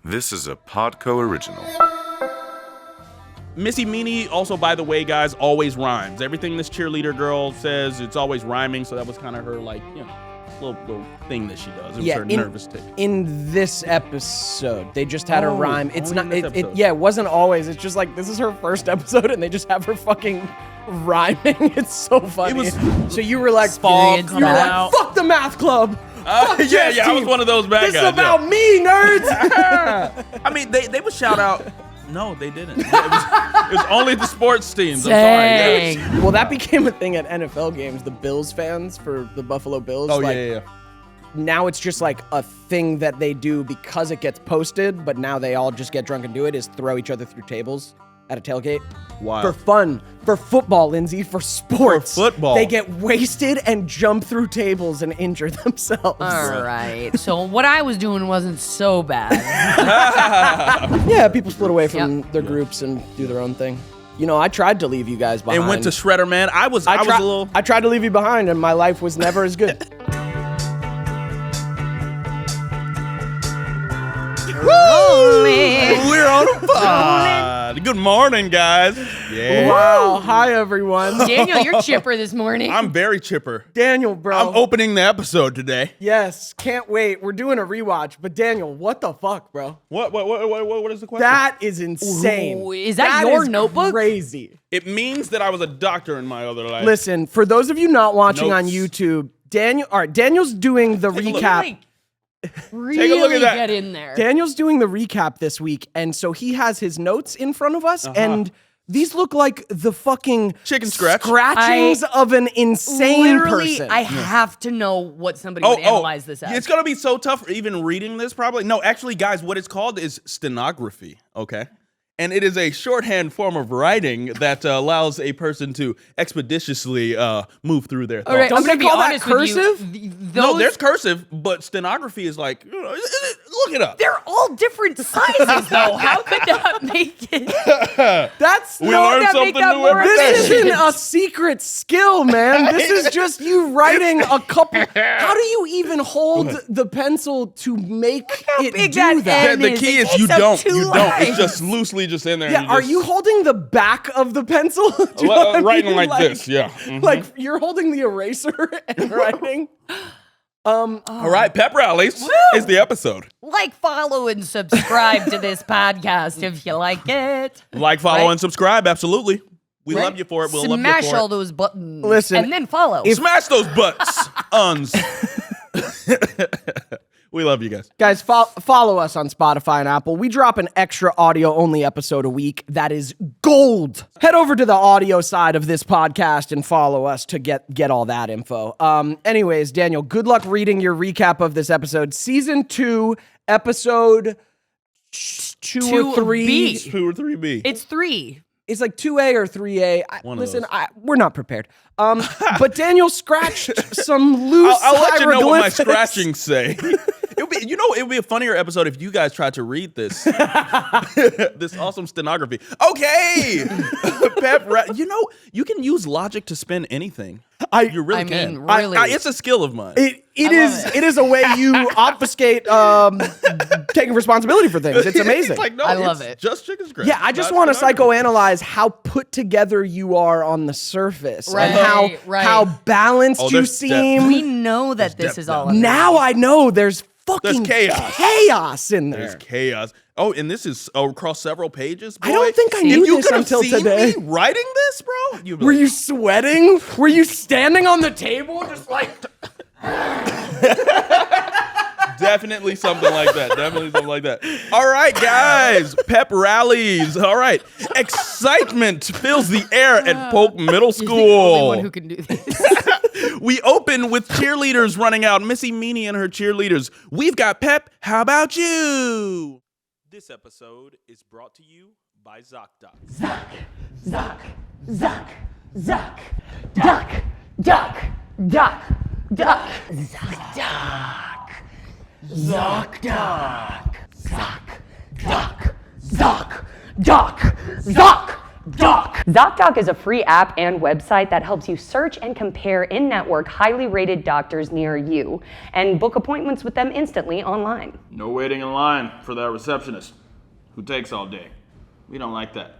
This is a Podco original. Missy Meany also, by the way, guys, always rhymes. Everything this cheerleader girl says, it's always rhyming. So that was kind of her, like, you know, little thing that she does. It was her nervous tick. In this episode, they just had a rhyme. It's not. It wasn't always. It's just like this is her first episode, and they just have her fucking rhyming. It's so funny. So you were like, fuck the math club. Yeah, I was one of those bad guys. This is about me, nerds. I mean, they would shout out. No, they didn't. It was only the sports teams. I'm sorry. Yes. Well, that became a thing at NFL games. The Bills fans for the Buffalo Bills. Oh, yeah. Now it's just like a thing that they do because it gets posted, but now they all just get drunk and do it, is throw each other through tables at a tailgate. Wow. For fun. For football, Lindsay. For sports. For football. They get wasted and jump through tables and injure themselves. All right. So what I was doing wasn't so bad. Yeah, people split away from their groups and do their own thing. You know, I tried to leave you guys behind. And went to Shredder, man. I was a little... I tried to leave you behind, and my life was never as good. We're on a pod. Good morning, guys. Yeah. Wow. Hi, everyone. Daniel, you're chipper this morning. I'm very chipper. Daniel, bro. I'm opening the episode today. Yes, can't wait. We're doing a rewatch, but Daniel, what the fuck, bro? What is the question? That is insane. Ooh, is that your notebook? Crazy. It means that I was a doctor in my other life. Listen, for those of you not watching on YouTube, Daniel's doing the recap. Really Take a look at that. get in there. Daniel's doing the recap this week, and so he has his notes in front of us, and these look like the fucking chicken scratchings of an insane person. I have to know what somebody would analyze this as. It's gonna be so tough even reading this, probably. No, actually, guys, what it's called is stenography, okay? And it is a shorthand form of writing that allows a person to expeditiously move through their thoughts. All right, Don't I'm they gonna call be that honest cursive? with you. No, there's cursive, but stenography is like, look it up. They're all different sizes, though. How could that make it? We learned something new every day. This isn't a secret skill, man. This is just you writing a couple. How do you even hold the pencil to make it big do that that? N The key is you It takes up don't. 2 You don't. lines. It's just loosely just in there. Yeah, and are you holding the back of the pencil? Do you know what I writing mean? like this? Yeah. Mhm. Like you're holding the eraser and writing. All right, Pep Rallies is the episode. Like, follow, and subscribe to this podcast if you like it. Like, follow, Right? and subscribe. Absolutely. We Right? love you for it. We'll love you Smash for all it. those buttons. Listen, and then follow. Smash those butts. We love you guys. Guys, follow us on Spotify and Apple. We drop an extra audio-only episode a week. That is gold. Head over to the audio side of this podcast and follow us to get all that info. Anyways, Daniel, good luck reading your recap of this episode. Season 2, episode 2 or 3. B. 2 or 3B. It's 3. It's like 2A or 3A. One of those. We're not prepared. But Daniel scratched some loose I'll let you know what my hieroglyphics. scratching say. It would be a funnier episode if you guys tried to read this. This awesome stenography. Okay. You can use logic to spin anything. You really can. Really. It's a skill of mine. It is a way you obfuscate taking responsibility for things. It's amazing. It's like, no, I love it. Just chicken scratch. Yeah, I just want to psychoanalyze how put together you are on the surface and how balanced you seem. We know that this is all. Now I know there's fucking chaos in there. There's chaos. Oh, and this is across several pages, boy. I don't think I knew this until today. Me writing this, bro? Were you sweating? Were you standing on the table just like... Definitely something like that. All right, guys. Pep Rallies. All right. Excitement fills the air at Polk Middle School. You're the only one who can do this. We open with cheerleaders running out. Missy Meany and her cheerleaders. We've got Pep. How about you? This episode is brought to you by ZocDoc. Zoc, Zoc, Zoc, Zoc, Doc, Doc, Doc, Doc, ZocDoc, ZocDoc, Zoc, Doc, Zoc, Doc, Zoc, Doc, ZocDoc is a free app and website that helps you search and compare in-network highly rated doctors near you and book appointments with them instantly online. No waiting in line for that receptionist who takes all day. We don't like that.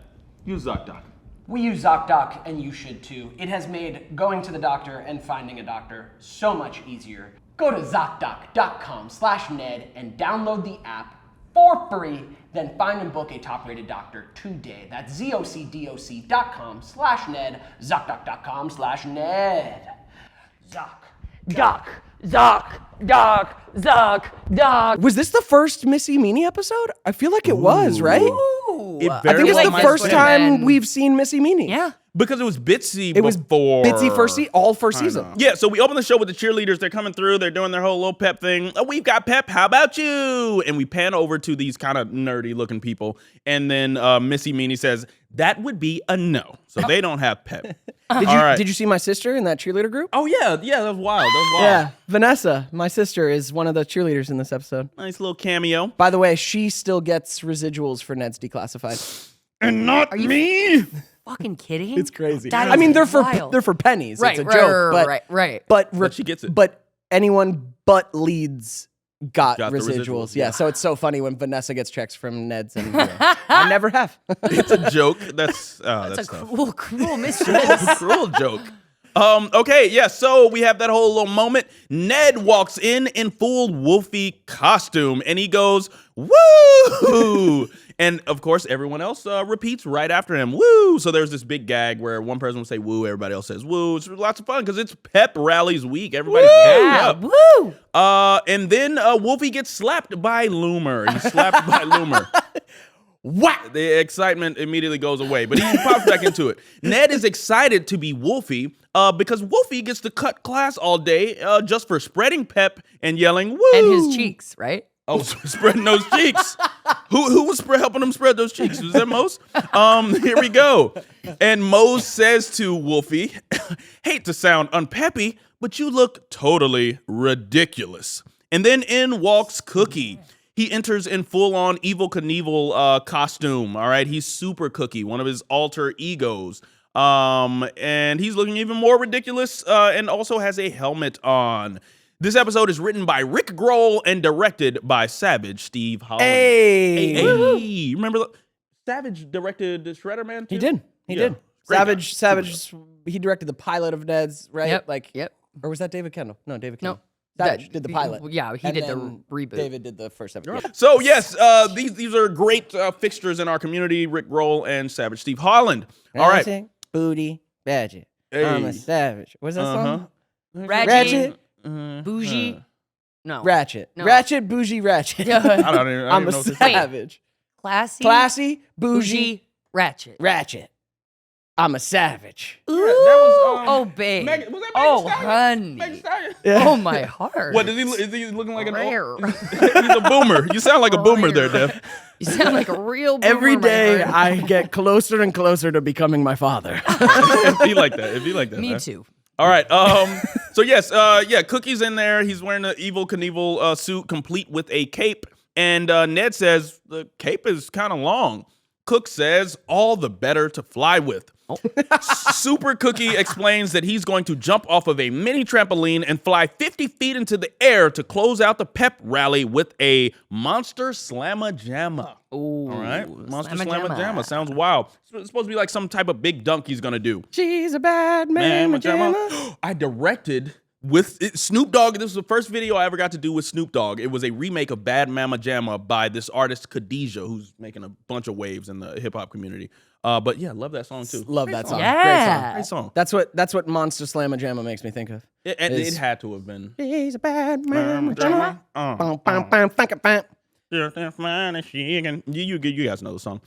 Use ZocDoc. We use ZocDoc, and you should too. It has made going to the doctor and finding a doctor so much easier. Go to ZocDoc.com/Ned and download the app for free. Then find and book a top-rated doctor today. That's ZocDoc.com/Ned, ZocDoc.com/Ned. Doc. Was this the first Missy Meany episode? I feel like it was, right? It I very think it's well the might first have time been. we've seen Missy Meany. Yeah. Because it was Bitsy It was before. Bitsy first season. Yeah, so we open the show with the cheerleaders. They're coming through. They're doing their whole little pep thing. Oh, we've got Pep. How about you? And we pan over to these kind of nerdy looking people. And then Missy Meany says, that would be a no. So they don't have Pep. Did you see my sister in that cheerleader group? Oh, yeah. Yeah, that was wild. Yeah, Vanessa, my sister, is one of the cheerleaders in this episode. Nice little cameo. By the way, she still gets residuals for Neds Declassified. And not me. Fucking kidding? It's crazy. That I mean, is they're for wild. pennies. Right, it's a right, joke, right. But she gets it. But anyone but Leeds got Got the residuals. residuals, Yeah, so it's so funny when Vanessa gets checks from Neds, and I never have. It's a joke. That's That's a tough. cruel mistress. Cruel joke. Okay, yeah, so we have that whole little moment. Ned walks in full Wolfie costume, and he goes, woo! And, of course, everyone else repeats right after him, woo! So there's this big gag where one person will say woo, everybody else says woo. It's lots of fun because it's Pep Rallies week. Everybody's happy up. Woo! And then Wolfie gets slapped by Loomer. He's slapped by Loomer. What? The excitement immediately goes away, but he pops back into it. Ned is excited to be Wolfie because Wolfie gets to cut class all day just for spreading pep and yelling woo. And his cheeks, right? Oh, spreading those cheeks. Who was helping him spread those cheeks? Was that Mose? Here we go. And Mose says to Wolfie, hate to sound unpeppy, but you look totally ridiculous. And then in walks Cookie. He enters in full-on Evel Knievel costume, all right? He's Super Cookie, one of his alter egos. And he's looking even more ridiculous and also has a helmet on. This episode is written by Rick Grohl and directed by Savage Steve Holland. Hey. Remember, Savage directed the Shredder Man too? He did. He did. Savage. He directed the pilot of Neds, right? Yep. Or was that David Kendall? No, David No. Kendall. Savage did the pilot. Yeah, he And did the then reboot. David did the first episode. So yes, these are great fixtures in our community. Rick Grohl and Savage Steve Holland. All right. Ratchet, booty, badget. Hey. I'm a savage. What's that song? Ratchet. Ratchet, Bougie. No. ratchet, No. ratchet, bougie, ratchet. I don't even I'm a know what this is. savage. Classy. Classy, bougie, Bougie. Ratchet. ratchet. I'm a savage. Ooh. that was, oh, babe. Megan- was that Megan Oh, Stallion? honey. Megan Stallion? Oh, my heart. What is he looking like an Rare. old? He's a boomer. You sound like a boomer there, Dev. You sound like a real boomer, Every my day heart. I get closer and closer to becoming my father. It'd be like that. Me man. too. All right. So yes, Cookie's in there. He's wearing an Evel Knievel suit, complete with a cape. And Ned says the cape is kind of long. Cook says all the better to fly with. Super Cookie explains that he's going to jump off of a mini trampoline and fly 50 feet into the air to close out the pep rally with a monster slamma jamma. Ooh, All right, monster slamma slamma jamma. jamma sounds wild. It's supposed to be like some type of big dunk he's gonna do. She's a bad man, Jamma. I directed with Snoop Dogg. This was the first video I ever got to do with Snoop Dogg. It was a remake of Bad Mama Jamma by this artist Khadijah, who's making a bunch of waves in the hip hop community. But yeah, love that song too. Love that song. Yeah. Great song. That's what Monster Slamma Jamma makes me think of. It had to have been. She's a bad man. Jamma. Bum, bum, bum, funka, bum. You guys know the song.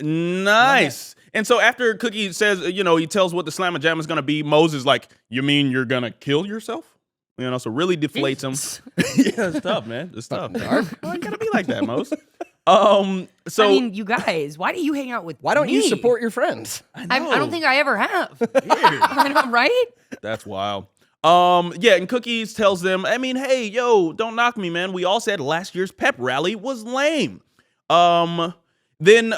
Nice. And so after Cookie says, he tells what the Slamma Jamma is gonna be, Moses like, you mean you're gonna kill yourself? So really deflates him. Yeah, it's tough, man. It's tough. Oh, you gotta be like that, Mose. So I mean, you guys, why do you hang out with Why don't you me? support your friends? I don't think I ever have. I know, right? that's wild. And Cookies tells them, hey, yo, don't knock me, man. We all said last year's pep rally was lame. Then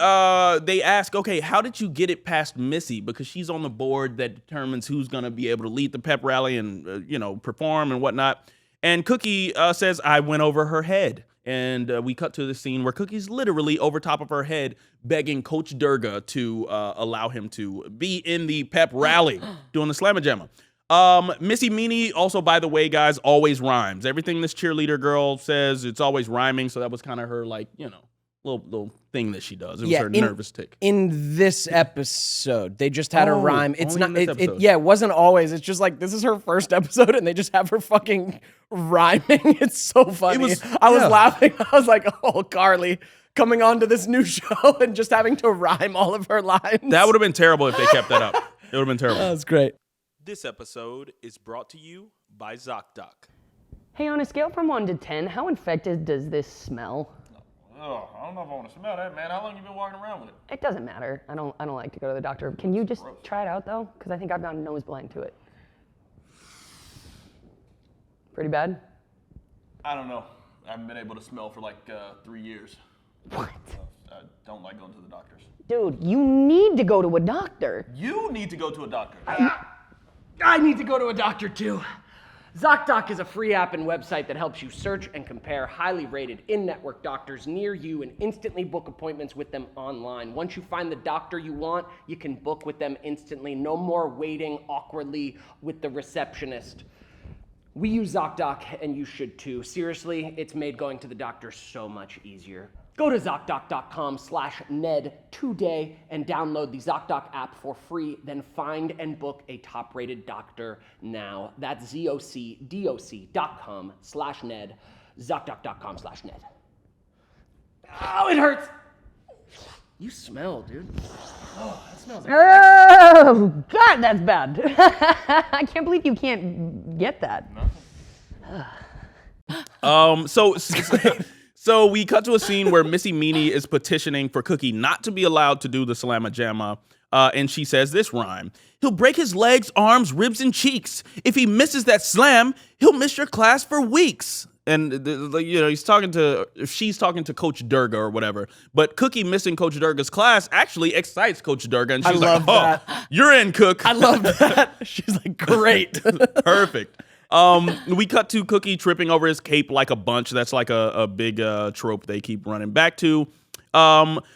they ask, okay, how did you get it past Missy? Because she's on the board that determines who's going to be able to lead the pep rally and, perform and whatnot. And Cookie says, I went over her head. And we cut to the scene where Cookie's literally over top of her head begging Coach Durga to allow him to be in the pep rally doing the Slamma Jamma. Missy Meany also, by the way, guys, always rhymes. Everything this cheerleader girl says, it's always rhyming. So that was kind of her, little thing that she does. It was her nervous tick. In this episode, they just had her rhyme. It's not. It wasn't always. It's just like this is her first episode, and they just have her fucking rhyming. It's so funny. I was laughing. I was like, oh, Carlie coming on to this new show and just having to rhyme all of her lines. That would have been terrible if they kept that up. It would have been terrible. That was great. This episode is brought to you by ZocDoc. Hey, on a scale from 1 to 10, how infected does this smell? Oh, I don't know if I want to smell that, man. How long you been walking around with it? It doesn't matter. I don't like to go to the doctor. Can you just try it out though? Because I think I've got a nose blind to it. Pretty bad? I don't know. I haven't been able to smell for like 3 years. What? I don't like going to the doctors. Dude, you need to go to a doctor. You need to go to a doctor. I need to go to a doctor too. ZocDoc is a free app and website that helps you search and compare highly rated in-network doctors near you and instantly book appointments with them online. Once you find the doctor you want, you can book with them instantly. No more waiting awkwardly with the receptionist. We use ZocDoc and you should too. Seriously, it's made going to the doctor so much easier. Go to ZocDoc.com/Ned today and download the ZocDoc app for free. Then find and book a top-rated doctor now. That's ZocDoc.com/Ned. ZocDoc.com/Ned. Oh, it hurts. You smell, dude. Oh, that smells like Oh, God, that's bad. I can't believe you can't get that. So we cut to a scene where Missy Meany is petitioning for Cookie not to be allowed to do the Slamma Jamma, and she says this rhyme: he'll break his legs, arms, ribs, and cheeks. If he misses that slam, he'll miss your class for weeks. And she's talking to Coach Durga or whatever. But Cookie missing Coach Durga's class actually excites Coach Durga, and she's like, "Oh, you're in, Cook." I love that. She's like, "Great, perfect." We cut to Cookie tripping over his cape like a bunch. That's like a big trope they keep running back to.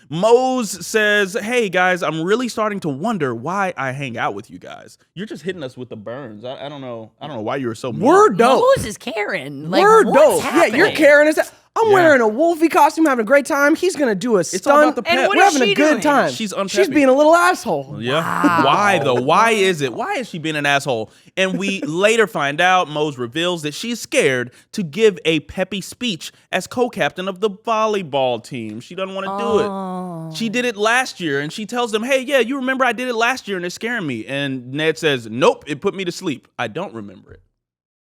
Mose says, hey guys, I'm really starting to wonder why I hang out with you guys. You're just hitting us with the burns. I don't know why you were so mean. We're dope. Mose is Karen. Like, We're what's dope. happening? Yeah, you're Karen. I'm wearing a Wolfie costume, having a great time. He's gonna do a stunt. all about the pep. And what We're is having she a good doing? time. She's unpeppy. She's being a little asshole. Yeah. Wow. Why though? Why is it? Why is she being an asshole? And we later find out Mose reveals that she's scared to give a peppy speech as co-captain of the volleyball team. She doesn't want to do it. She did it last year, and she tells them, hey, yeah, you remember I did it last year and it's scaring me. And Ned says, nope, it put me to sleep. I don't remember it.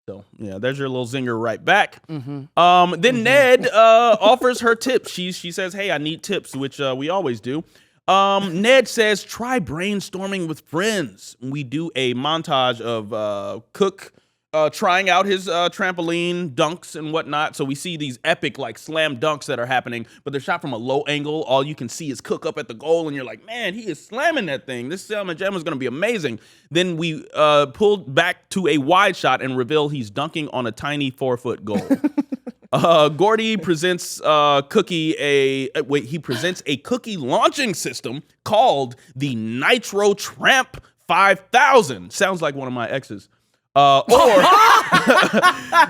So, yeah, there's your little zinger right back. Then Ned offers her tips. She says, hey, I need tips, which we always do. Ned says, try brainstorming with friends. We do a montage of Cook trying out his trampoline dunks and whatnot. So we see these epic like slam dunks that are happening, but they're shot from a low angle. All you can see is Cook up at the goal, and you're like, man, he is slamming that thing. This Slamma Jamma is going to be amazing. Then we pulled back to a wide shot and reveal he's dunking on a tiny 4-foot goal. Gordy presents Cookie a Cookie launching system called the Nitro Tramp 5000. Sounds like one of my exes. Or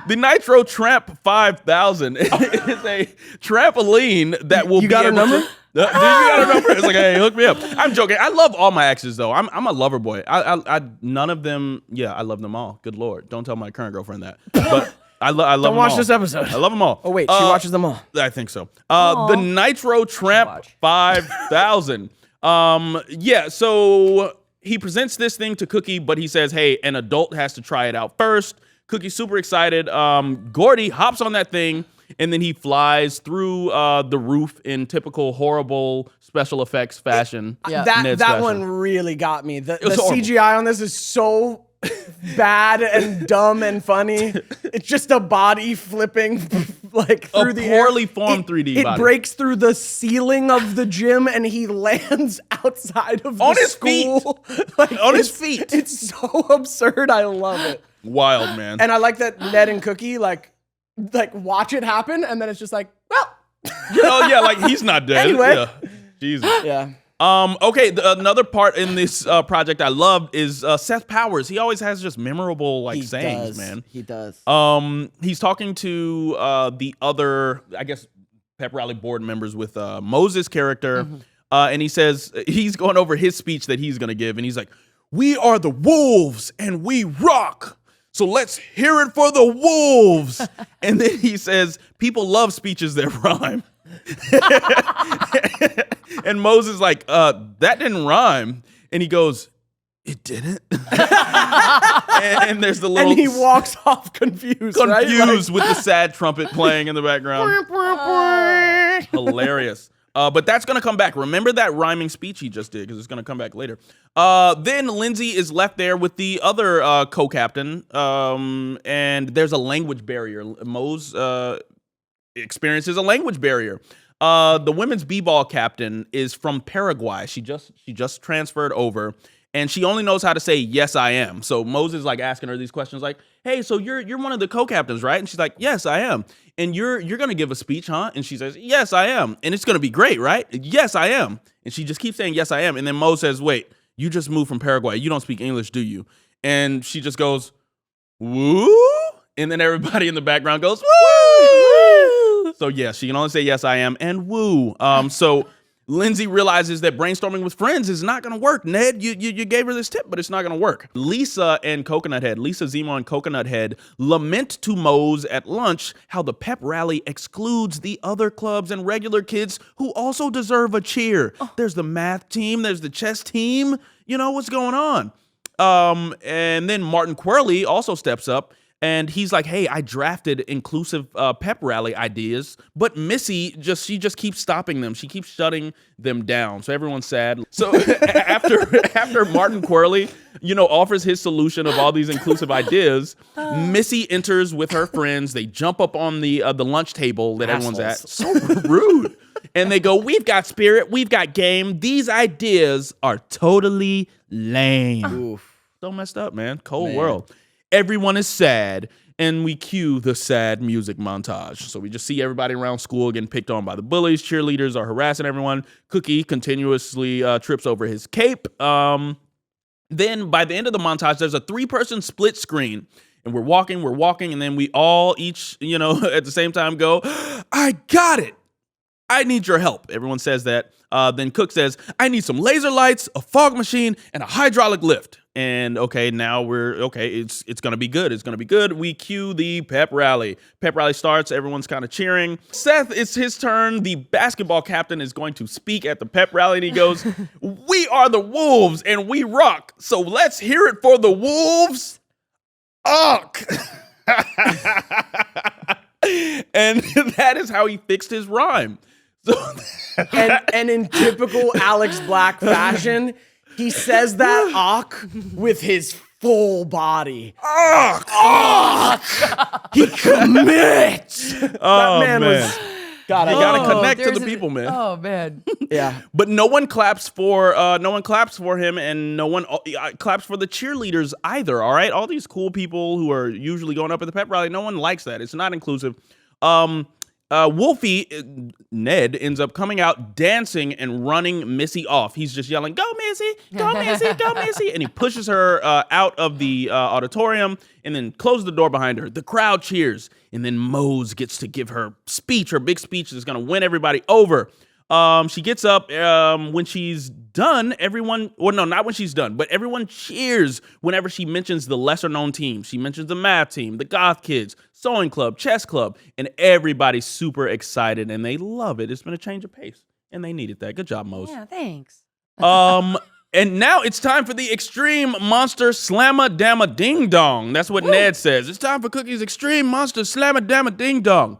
the Nitro Tramp 5000 is a trampoline that will You got a number? Do you got a number? It's like, hey, hook me up. I'm joking. I love all my exes though. I'm a lover boy. I none of them. Yeah, I love them all. Good Lord, don't tell my current girlfriend that. But I love. Don't them watch all. this episode. I love them all. Oh wait, she watches them all. I think so. The Nitro Tramp 5000. Yeah. So he presents this thing to Cookie, but he says, hey, an adult has to try it out first. Cookie's super excited. Gordy hops on that thing, and then he flies through the roof in typical horrible special effects fashion. That one really got me. The was horrible. CGI on this is so bad and dumb and funny. It's just a body flipping like through the poorly air. formed 3D It body. breaks through the ceiling of the gym, and he lands outside of On the his school. Like, On his it's- feet. It's so absurd. I love it. Wild, man. And I like that Ned and Cookie like watch it happen, and then it's just like, well, Yeah, like he's not dead. Anyway. Yeah. Jesus. yeah. Okay, another part in this project I loved is Seth Powers. He always has just memorable like sayings, man. He does. He's talking to the other, I guess, Pep Rally board members with Moses' character, and he says he's going over his speech that he's going to give, and he's like, "We are the Wolves, and we rock. So let's hear it for the Wolves." And then he says, "People love speeches that rhyme." And Moses like, that didn't rhyme. And he goes, "It didn't." and there's the little And he walks off confused, right? confused with the sad trumpet playing in the background. Hilarious. But that's going to come back. Remember that rhyming speech he just did, because it's going to come back later. Then Lindsay is left there with the other co-captain, and there's a language barrier. Mose experiences a language barrier. The women's b-ball captain is from Paraguay. She just transferred over, and she only knows how to say "yes, I am." So Moses is like asking her these questions, like, "Hey, so you're one of the co-captains, right?" And she's like, "Yes, I am." "And you're gonna give a speech, huh?" And she says, "Yes, I am." "And it's gonna be great, right?" "Yes, I am." And she just keeps saying, "Yes, I am." And then Mo says, "Wait, you just moved from Paraguay. You don't speak English, do you?" And she just goes, "Woo!" And then everybody in the background goes, "Woo!" So yeah, she can only say "yes, I am" and "woo." So Lindsay realizes that brainstorming with friends is not going to work. Ned, you gave her this tip, but it's not going to work. Lisa Zemo and Coconut Head lament to Mose at lunch how the pep rally excludes the other clubs and regular kids who also deserve a cheer. There's the math team, there's the chess team. You know what's going on? And then Martin Quirley also steps up. And he's like, "Hey, I drafted inclusive pep rally ideas, but Missy just keeps stopping them. She keeps shutting them down." So everyone's sad. So after Martin Quirley, offers his solution of all these inclusive ideas, Missy enters with her friends. They jump up on the lunch table that everyone's at. So rude. And they go, "We've got spirit. We've got game. These ideas are totally lame." Oof. So messed up, man. Cold world. Everyone is sad, and we cue the sad music montage. So we just see everybody around school getting picked on by the bullies. Cheerleaders are harassing everyone. Cookie continuously trips over his cape. Then by the end of the montage, there's a 3-person split screen. And we're walking, and then we all each, at the same time go, "I got it. I need your help." Everyone says that. Then Cook says, "I need some laser lights, a fog machine, and a hydraulic lift." And now it's gonna be good. It's gonna be good. We cue the pep rally. Pep rally starts. Everyone's kind of cheering. Seth, it's his turn. The basketball captain is going to speak at the pep rally, and he goes, "We are the Wolves, and we rock. So let's hear it for the Wolves. Ugh." And that is how he fixed his rhyme. So And in typical Alex Black fashion, he says that "awk" with his full body. He commits. Oh, That man was. God, You I gotta gotta connect to there's the people, man. Oh man. Yeah. But no one claps for him, and no one claps for the cheerleaders either. All right, all these cool people who are usually going up at the pep rally, no one likes that. It's not inclusive. Wolfie, Ned, ends up coming out dancing and running Missy off. He's just yelling, "Go Missy, go Missy, go Missy," and he pushes her out of the auditorium and then closes the door behind her. The crowd cheers, and then Mose gets to give her speech. Her big speech is going to win everybody over. She gets up. When she's done, not when she's done, but everyone cheers whenever she mentions the lesser known teams. She mentions the math team, the goth kids, sewing club, chess club, and everybody's super excited and they love it. It's been a change of pace and they needed that. Good job, Mose. Yeah, thanks. And now it's time for the Extreme Monster Slamma Damma Ding Dong. That's what Ned says. It's time for Cookie's Extreme Monster Slamma Damma Ding Dong.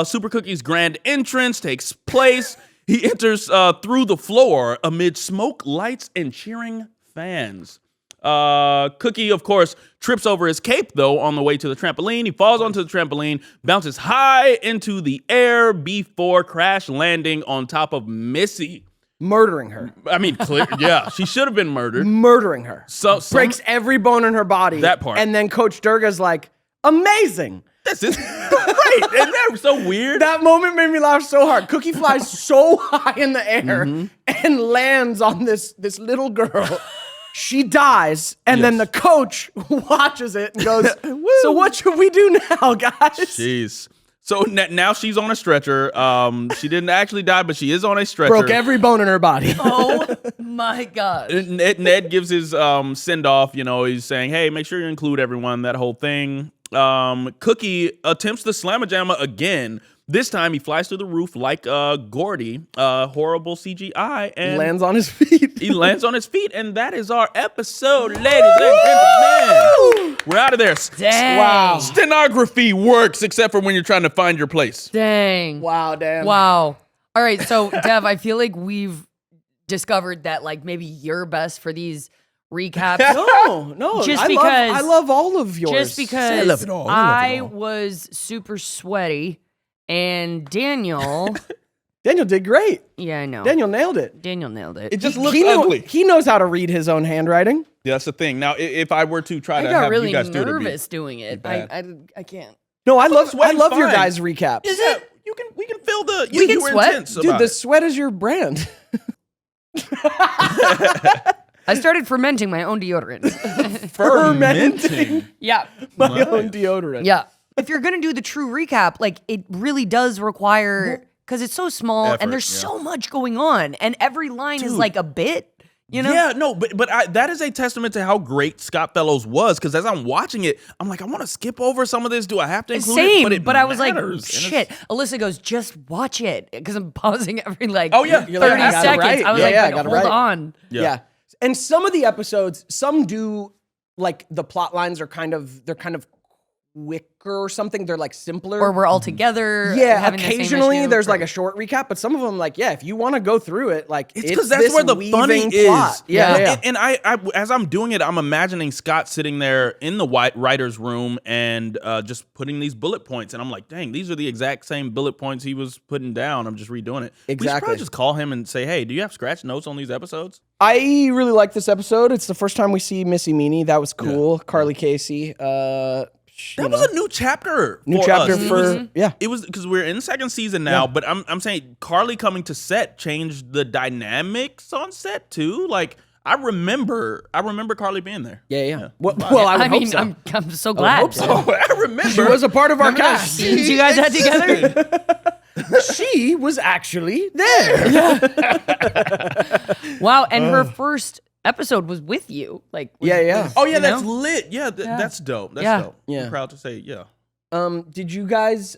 Super Cookie's grand entrance takes place. He enters through the floor amid smoke, lights, and cheering fans. Cookie, of course, trips over his cape, though, on the way to the trampoline. He falls onto the trampoline, bounces high into the air before crash landing on top of Missy. Murdering her. I mean, yeah, she should have been murdered. Murdering her. So breaks every bone in her body. That part. And then Coach Durga's like, amazing. This is great. Isn't that so weird? That moment made me laugh so hard. Cookie flies so high in the air and lands on this little girl. She dies, and then the coach watches it and goes, so what should we do now, guys? Jeez. So now she's on a stretcher. She didn't actually die, but she is on a stretcher. Broke every bone in her body. Oh my God. Ned gives his send-off. He's saying, hey, make sure you include everyone, that whole thing. Cookie attempts the slamma-jamma again. This time he flies through the roof like Gordy, horrible CGI, and lands on his feet. He lands on his feet, and that is our episode, ladies and gentlemen. We're out of there. Dang. Wow. Stenography works, except for when you're trying to find your place. Dang. Wow, damn. Wow. All right, so Dev, I feel like we've discovered that like maybe you're best for these recaps. No. Just I because love all of yours. Just because I love it all. I was super sweaty and Daniel Daniel did great. Yeah, I know. Daniel nailed it. Daniel nailed it. It just looks He ugly. he knows how to read his own handwriting. Yeah, that's the thing. Now, if I were to try I to got have really you guys do it, it'd be nervous doing it. I can't. No, I love sweating's your fine. guys' recaps. Is it? we can feel the We can were sweat? intense Dude, about the it. sweat is your brand. I started fermenting my own deodorant. Fermenting yeah. my own deodorant. Yeah. If you're going to do the true recap, like it really does require, because it's so small Effort, and there's yeah. so much going on and every line is like a bit, you know? Yeah, no, but that is a testament to how great Scott Fellows was. Because as I'm watching it, I'm like, I want to skip over some of this. Do I have to include Same, it? but I was like, matters. And shit. Alyssa goes, just watch it. Because I'm pausing every like Oh, yeah. 30 You're like, I got it seconds. right. I was Yeah, like, yeah, I but got it hold right. on. Yeah. And some of the episodes, some do like the plot lines are kind of quicker or something. They're like simpler. Or we're all together. yeah, having the same occasionally issue. there's like a short recap, but some of them like, yeah, if you want to go through it, like It's because that's where the funny weaving is. plot. Yeah. And, and I, as I'm doing it, I'm imagining Scott sitting there in the writer's room and just putting these bullet points. And I'm like, dang, these are the exact same bullet points he was putting down. I'm just redoing it. We should Exactly. probably just call him and say, hey, do you have scratch notes on these episodes? I really like this episode. It's the first time we see Missy Meany. That was cool. Carlie Casey. That was a new chapter. New for chapter us. for yeah. It was because we're in the second season now, but I'm saying Carlie coming to set changed the dynamics on set too. Like I remember Carlie being there. Yeah. Well, I would I mean, hope so. I'm so glad. hope so. Oh, I remember. She was a part of our Remember those cast. scenes you guys had together? She was actually there. Wow, and her first episode was with you. Like, Yeah. Oh yeah, you that's know? lit. Yeah, that's dope. That's Yeah. dope. Yeah. I'm proud to say, yeah. Did you guys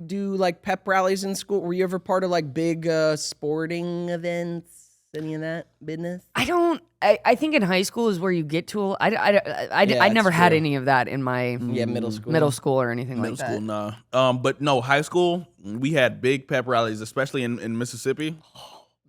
do like pep rallies in school? Were you ever part of like big sporting events? Any of that business? I think in high school is where you get to. I never that's had true. any of that in my Yeah, middle school. middle school or anything Middle like school, that. nah. But no, high school, we had big pep rallies, especially in Mississippi.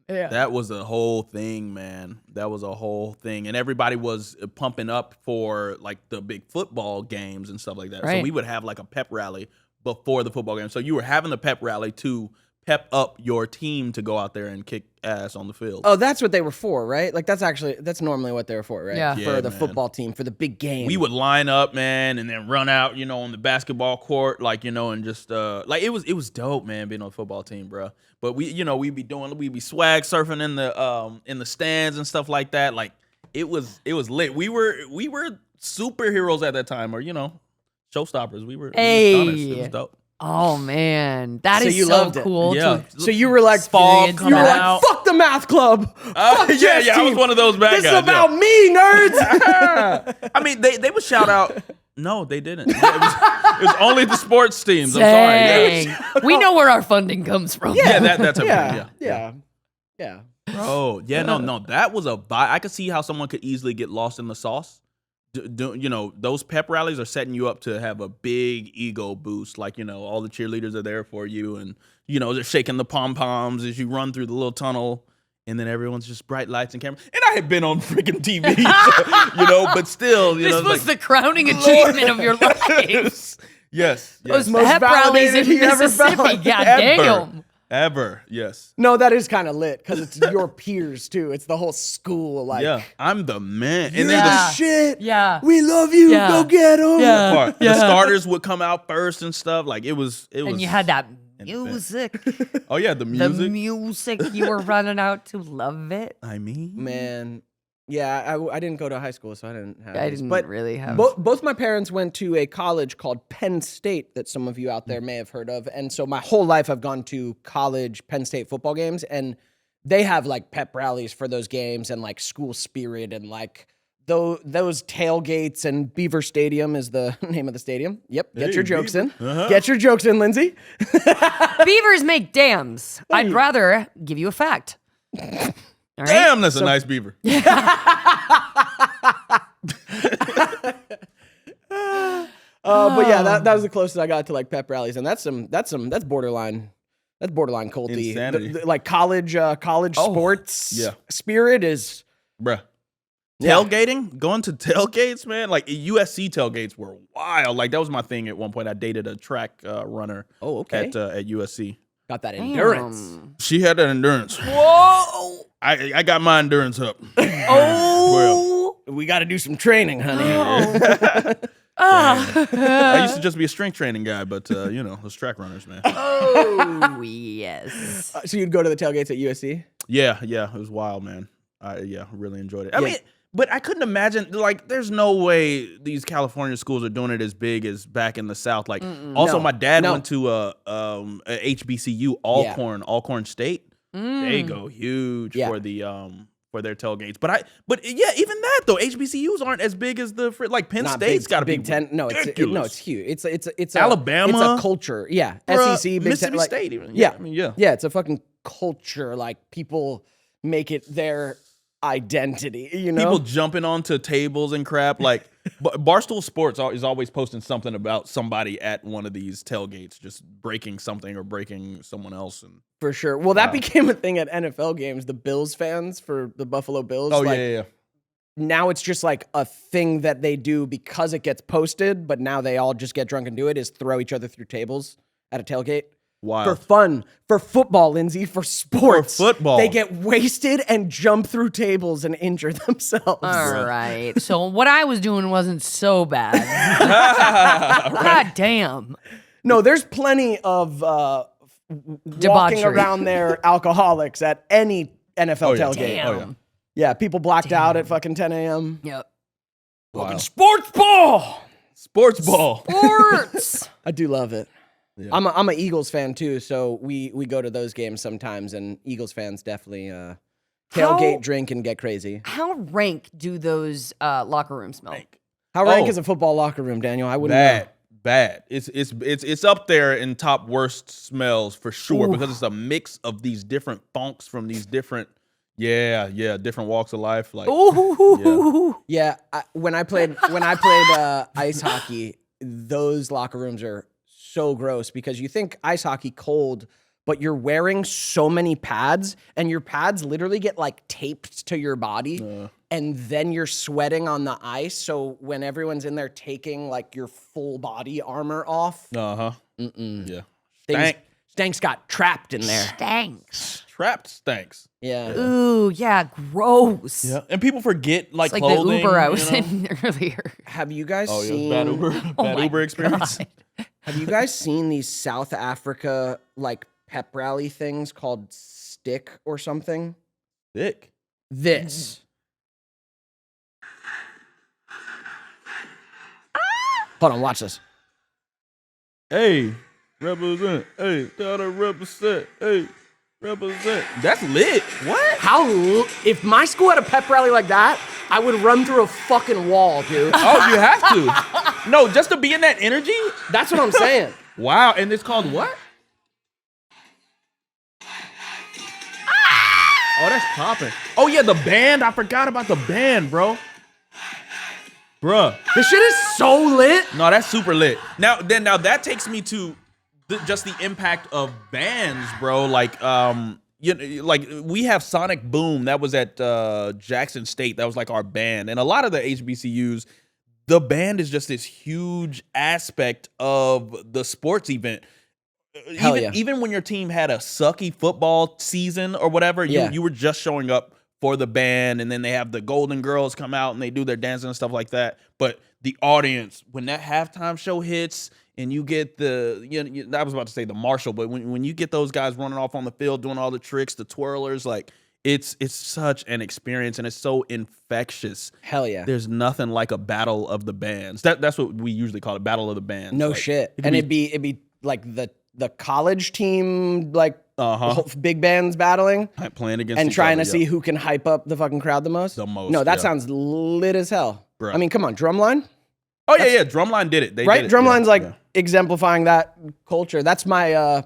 Yeah. That was a whole thing, man. That was a whole thing. And everybody was pumping up for like the big football games and stuff like that. So Right. we would have like a pep rally before the football game. So you were having the pep rally to pep up your team to go out there and kick ass on the field. Oh, that's what they were for, right? Like that's normally what they were for, right? Yeah. For Yeah, the man. football team, for the big game. We would line up, man, and then run out, on the basketball court, like, and just like it was dope, man, being on the football team, bro. But we'd be swag surfing in the stands and stuff like that. Like it was lit. We were superheroes at that time, or showstoppers. We were astonished. It was dope. Oh man, that So is you so loved it. cool. Yeah. So you were like, Fall you coming were like, out. fuck the math club. Fuck Yeah, Jeff's I was team. one of those bad This guys. is about me, nerds. I mean, they would shout out. No, they didn't. It was only the sports teams. I'm sorry. Dang. Yeah. We know where our funding comes from. Yeah, that's okay. Yeah. Oh, yeah, no, that was a vibe. I could see how someone could easily get lost in the sauce. Those pep rallies are setting you up to have a big ego boost. Like, all the cheerleaders are there for you and, they're shaking the pom-poms as you run through the little tunnel. and then everyone's just bright lights and cameras. And I had been on freaking TV, but still, This it's was like, the crowning achievement of your life. yes. Those Most pep rallies in validated he ever Mississippi. felt. God Ever. damn. Ever, yes. No, that is kind of lit because it's your peers too. It's the whole school. Like, Yeah, I'm the man. you're And then Yeah. the shit. Yeah. We love you. Yeah. Go get them. Yeah. part. The starters would come out first and stuff. Like it was. And you had that music. Oh yeah, the The music. music you were running out to. Love it. I mean, Man. Yeah, I didn't go to high school, so I didn't have I this. didn't But really have. both my parents went to a college called Penn State that some of you out there may have heard of. And so my whole life I've gone to college Penn State football games, and they have like pep rallies for those games and like school spirit and like those tailgates, and Beaver Stadium is the name of the stadium. Yep, get your jokes in. Get your jokes in, Lindsay. Beavers make dams. I'd rather give you a fact. All right? damn, that's a nice beaver. But yeah, that was the closest I got to like pep rallies, and that's borderline culty. Insanity. Like college sports yeah. spirit is Bruh. Yeah. Tailgating, going to tailgates, man. Like USC tailgates were wild. Like that was my thing at one point. I dated a track runner. okay. At USC. Got that endurance. She had that endurance. Whoa. I got my endurance up. Oh. We got to do some training, honey. I used to just be a strength training guy, but those track runners, man. Oh, yes. So you'd go to the tailgates at USC? Yeah, it was wild, man. I really enjoyed it. I mean, but I couldn't imagine, like, there's no way these California schools are doing it as big as back in the South. Like, also, No. my dad No. went to a HBCU, Alcorn State. They go huge Yeah. for the for their tailgates. But even that though, HBCUs aren't as big as the Penn Not State's got to be Big Ten. No, ridiculous. it's huge. It's Alabama. It's a culture. Yeah, Bruh, SEC, Big Mississippi Ten, like, State even. Yeah, I mean, yeah. it's a fucking culture. Like people make it their identity. People jumping onto tables and crap. Like Barstool Sports is always posting something about somebody at one of these tailgates, just breaking something or breaking someone else. And For sure. Well, that became a thing at NFL games. The Bills fans for the Buffalo Bills. oh like, yeah. Now it's just like a thing that they do because it gets posted, but now they all just get drunk and do it, is throw each other through tables at a tailgate. Wild. For fun, for football, Lindsay, for sports. For football. They get wasted and jump through tables and injure themselves. All right. So what I was doing wasn't so bad. God damn. No, there's plenty of walking Debauchery. around there alcoholics at any NFL yeah. tailgate. Damn. Oh, yeah. Yeah, people blacked out at fucking 10 a.m. Yep. Wild. Sports ball! Sports ball. Sports. I do love it. Yeah. I'm a Eagles fan too, so we go to those games sometimes, and Eagles fans definitely tailgate, drink, and get crazy. How rank do those locker rooms smell? How rank Oh. is a football locker room, Daniel? I wouldn't know. Bad. It's up there in top worst smells for sure because it's a mix of these different funks from these different different walks of life. Like Ooh. Yeah, when I played ice hockey, those locker rooms are so gross because you think ice hockey cold, but you're wearing so many pads, and your pads literally get like taped to your body, and then you're sweating on the ice. So when everyone's in there taking like your full body armor off, yeah. Stanks got trapped in there. Thanks. Trapped stanks. Yeah. Ooh, yeah, gross. Yeah, and people forget like It's like clothing. the Uber I was you know? in earlier. Have you guys Oh, yeah, seen? bad Uber, bad my Uber experience. God. Have you guys seen these South Africa like pep rally things called Stick or something? Thick. This. Hold on, watch this. Hey, represent. Hey, gotta represent. Hey, represent. That's lit. What? If my school had a pep rally like that, I would run through a fucking wall, dude. Oh, you have to. No, just to be in that energy. That's what I'm saying. Wow, and it's called what? Oh, that's popping. Oh yeah, the band. I forgot about the band, bro. Bruh. This shit is so lit. No, that's super lit. Now that takes me to just the impact of bands, bro. Like, you know, like we have Sonic Boom that was at Jackson State. That was like our band, and a lot of the HBCUs, the band is just this huge aspect of the sports event. Hell yeah. Even when your team had a sucky football season or whatever, you were just showing up for the band, and then they have the Golden Girls come out and they do their dancing and stuff like that. But the audience, when that halftime show hits and you get I was about to say the Marshall, but when you get those guys running off on the field doing all the tricks, the twirlers, like it's such an experience and it's so infectious. Hell yeah. There's nothing like a battle of the bands. That's what we usually call it, battle of the bands. No like, shit. And it'd be like the college team, like big bands battling, playing against and each trying other, to see who can hype up the fucking crowd the most. No, that sounds lit as hell. Bruh. I mean, come on, Drumline. Oh yeah, Drumline did it. They right, did it. Drumline's exemplifying that culture. That's my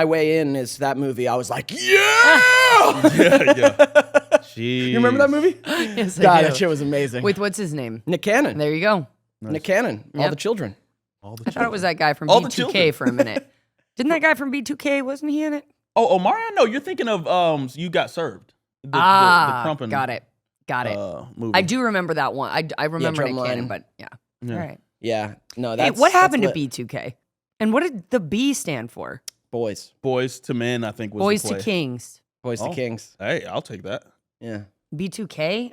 way in. Is that movie? I was like, yeah. You remember that movie? Yes, God, I do. that shit was amazing. With what's his name? Nick Cannon. There you go. Nick Cannon. All Yep. the children. I thought it was that guy from All the B2K children. for a minute. Didn't that guy from B2K, wasn't he in it? Oh, Omarion? No, you're thinking of You Got Served. The Crumpin, got it. movie. I do remember that one. I remember Nick Drumline. Cannon, but yeah. All right. Yeah. No, Hey, that's what happened to lit. B2K? And what did the B stand for? Boys. Boys to Men, I think was Boys the to play. Kings. Boys to Kings. Hey, I'll take that. Yeah. B2K?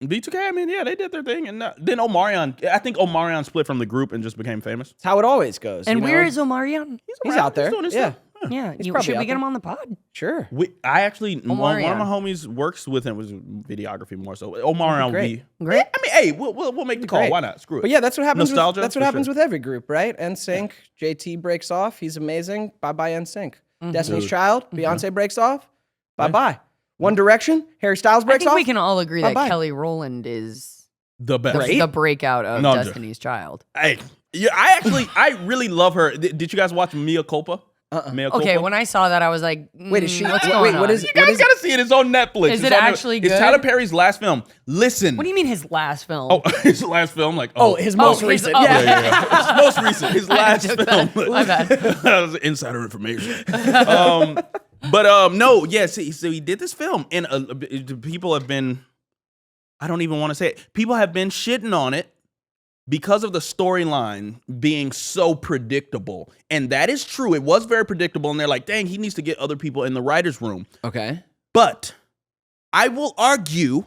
B2K, I mean, yeah, they did their thing. And then Omarion, I think Omarion split from the group and just became famous. It's how it always goes. And you where know? is Omarion? He's out there? doing his Yeah. stuff. Yeah. probably Should out we get there. him on the pod? Sure. I actually, one of my Omarion. homies works with him, was videography more so. Omarion will great. be. Great. I mean, hey, we'll make the call. Great. Why not? Screw it. But yeah, that's what happens. Nostalgia, That's what for happens sure. with every group, right? NSYNC, JT breaks off. He's amazing. Bye bye NSYNC. Destiny's Dude. Child, Beyonce breaks off. Bye bye. One Direction, Harry Styles I breaks think off. we can all agree that Bye-bye. Kelly Rowland is The best. the breakout of No, I'm joking. Destiny's Child. Hey, yeah, I really love her. Did you guys watch Mea Culpa? Mea Culpa? Okay, when I saw that, I was like, Wait, is she? what's wait, going on? what is? You What guys is? gotta see it. It's on Netflix. Is It's it on actually It's good? Tyler Perry's last film. Listen. What do you mean his last film? Oh, his last film. Like, Oh, his most his- recent. oh. Yeah. His most recent. His last took film. that. My bad. That was insider information. No, yeah. So he did this film, and people have been. I don't even want to say it. People have been shitting on it because of the storyline being so predictable, and that is true. It was very predictable, and they're like, "Dang, he needs to get other people in the writers' room." Okay. But I will argue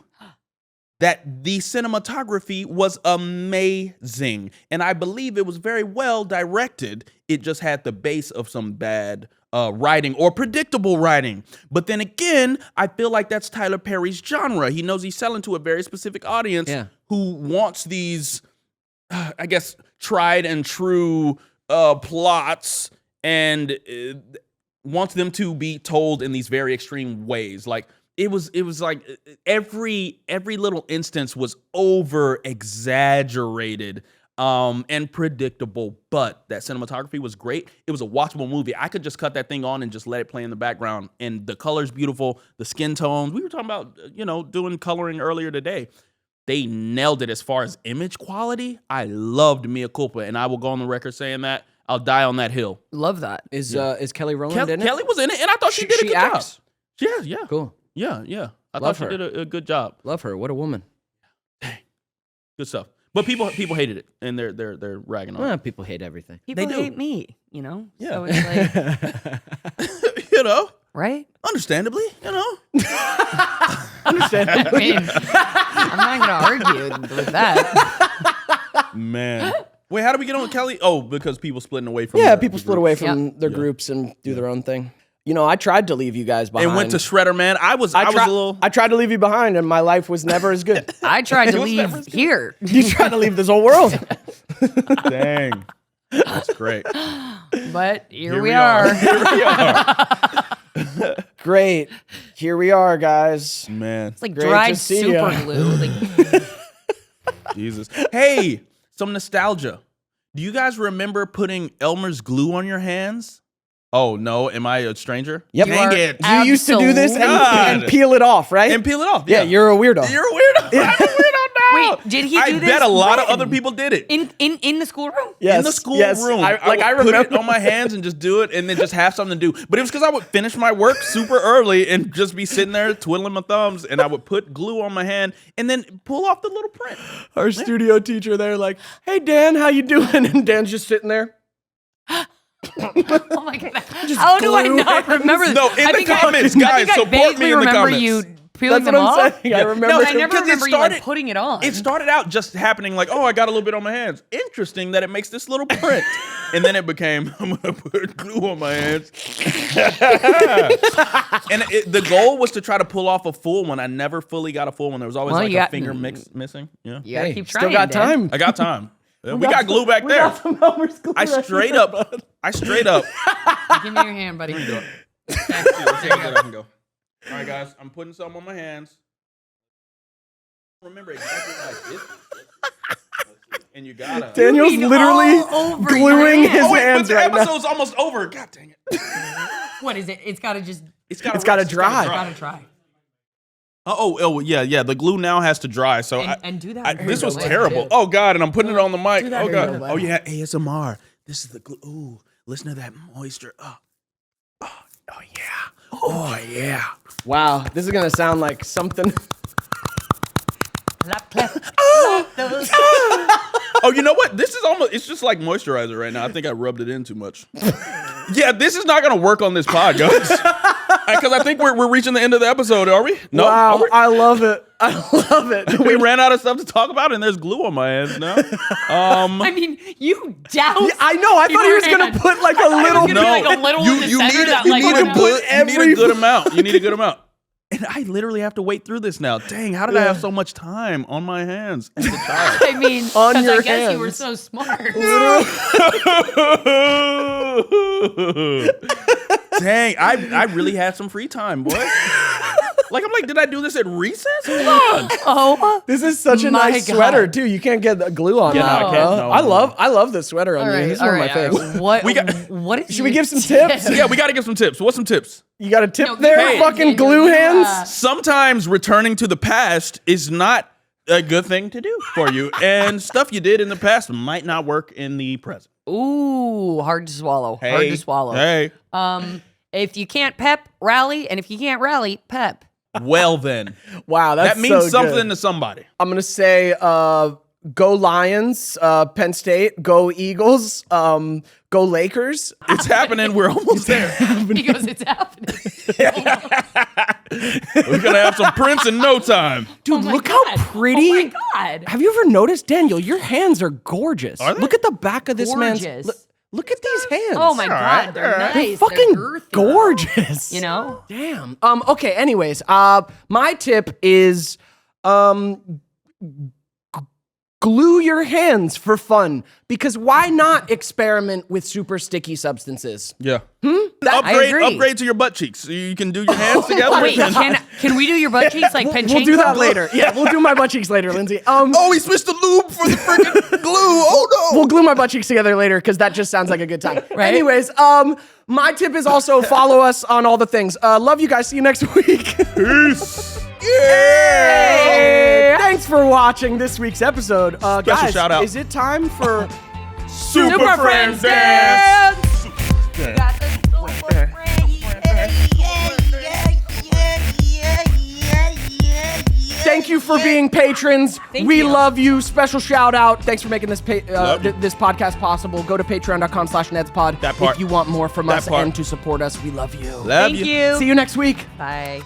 that the cinematography was amazing. And I believe it was very well directed. It just had the base of some bad writing or predictable writing. But then again, I feel like that's Tyler Perry's genre. He knows he's selling to a very specific audience who wants these, I guess, tried and true plots and wants them to be told in these very extreme ways. Like, it was like every little instance was over exaggerated and predictable, but that cinematography was great. It was a watchable movie. I could just cut that thing on and just let it play in the background, and the color's beautiful, the skin tones. We were talking about, doing coloring earlier today. They nailed it as far as image quality. I loved Mea Culpa, and I will go on the record saying that. I'll die on that hill. Love that. Is Kelly Rowland in it? Kelly was in it, and I thought she did a good acts? job. Yeah. Cool. Yeah. I Love thought she her. did a good job. Love her. What a woman. Good stuff. But people hated it, and they're ragging on Well, it. people hate everything. People do. hate me, Yeah. So it's like, right? Understandably, Understand? I mean, I'm not going to argue with that. Man. Wait, how do we get on Kelly? Oh, because people splitting away from Yeah, the people split group. away from Yep. their groups and do their own thing. I tried to leave you guys behind. And went to Shredder, man. I was a little. I tried to leave you behind, and my life was never as good. I tried to was never leave here. You tried to leave this whole world. Dang. That's great. But here we are. Here we are. Great. Here we are, guys. Man. It's like Great to dried see super ya. glue. Like, Jesus. Hey, some nostalgia. Do you guys remember putting Elmer's glue on your hands? Oh, no. Am I a stranger? Yep. Dang it. You used to do this and God. peel it off, right? And peel it off. yeah, you're a weirdo. You're a weirdo. I'm a weirdo now. Wait, did he do I this? bet a lot of When? other people did it. In the schoolroom? Yes, In the school yes. room. I would remember. put it on my hands and just do it and then just have something to do. But it was because I would finish my work super early and just be sitting there twiddling my thumbs, and I would put glue on my hand and then pull off the little print. Our studio teacher there, like, hey, Dan, how you doing? And Dan's just sitting there. Oh my god! How do I glue not remember this? No, in I the think comments, I guys, think I support vaguely me in the remember comments. you peeling That's them what I'm off. saying. I remember. No, I never because it remember you like started- putting it on. It started out just happening like, oh, I got a little bit on my hands. Interesting that it makes this little print. And then it became, I'm going to put glue on my hands. And the goal was to try to pull off a full one. I never fully got a full one. There was always Well, like you a got- finger missing. Yeah. You gotta Hey, keep still trying. got Dan. time. I got time. Yeah, we got glue back there. I straight up. Give me your hand, buddy. Let's see how good I can go. All right, guys. I'm putting some on my hands. Remember exactly like this. And you gotta. Daniel's Moving literally all over gluing your his Oh, wait, but hands the right now. episode's almost over. God dang it. What is it? It's gotta just. It's It's gotta gotta dry. Gotta try. Yeah. The glue now has to dry. So And do that. this was later, terrible. too. Oh God, and I'm putting it on the mic. Do that Oh in God. real life. Oh yeah, ASMR. This is the glue. Ooh, listen to that moisture. Oh yeah. Oh yeah. Wow, this is gonna sound like something. Clap, clap. Oh, you know what? This is almost, it's just like moisturizer right now. I think I rubbed it in too much. Yeah, this is not going to work on this pod, guys. Because I think we're reaching the end of the episode, are we? No? Wow, Are we? I love it. I love it. We ran out of stuff to talk about, and there's glue on my hands now. I mean, you doused. Yeah, I know. I thought he was gonna hand. put like a I thought he was little. gonna be like a little in the center that, like, you went need out. to put every- a good amount. You need a good amount. And I literally have to wait through this now. Dang, how did I have so much time on my hands as a child? I mean, On 'cause your I guess you were hands. so smart. Dang, I really had some free time, boy. Like, I'm like, did I do this at recess? Hold on. Oh, This is such a My nice God. sweater too. You can't get the glue on Yeah, that. no, I can't. bro. No, I love the sweater on all you. right, This is all one of my right. favorites. What? We got- What is Should we your give some tips? Yeah, we got to give some tips. What's some tips? You got a tip No, there, hey, fucking Daniel, glue you, hands. Sometimes returning to the past is not a good thing to do for you. And stuff you did in the past might not work in the present. Ooh, hard to swallow. Hard Hey, to swallow. Hey. If you can't pep, rally, and if you can't rally, pep. Well, then. Wow, that's That means so something good. to somebody. I'm gonna say, go Lions, Penn State, go Eagles, go Lakers. It's happening. We're almost there. He goes, it's happening. We're going to have some prints in no time. Dude, Oh my look God. how pretty. Oh my God. Have you ever noticed, Daniel? Your hands are gorgeous. Are they? Look at the back of this man's. Gorgeous. Look at these hands. Oh my right, God, they're all right. nice. They're fucking girthy. gorgeous. You know? Damn. Okay. Anyways, my tip is, glue your hands for fun, because why not experiment with super sticky substances? Yeah. I agree. Upgrade to your butt cheeks. So you can do your hands together. Wait, can we do your butt cheeks like Penchenko? We'll do that later. Yeah, we'll do my butt cheeks later, Lindsay. Oh, he switched the lube for the freaking glue. Oh, no. We'll glue my butt cheeks together later because that just sounds like a good time. Right? Anyways, my tip is also follow us on all the things. Love you guys. See you next week. Peace. Hey, thanks for watching this week's episode. Guys, shout out. is it time for Super Friends Dance. Thank you for being patrons. We love you. Special shout out. Thanks for making this this podcast possible. Go to patreon.com/nedspod That part. if you want more from That us part. and to support us. We love you. Love Thank you. See you next week. Bye.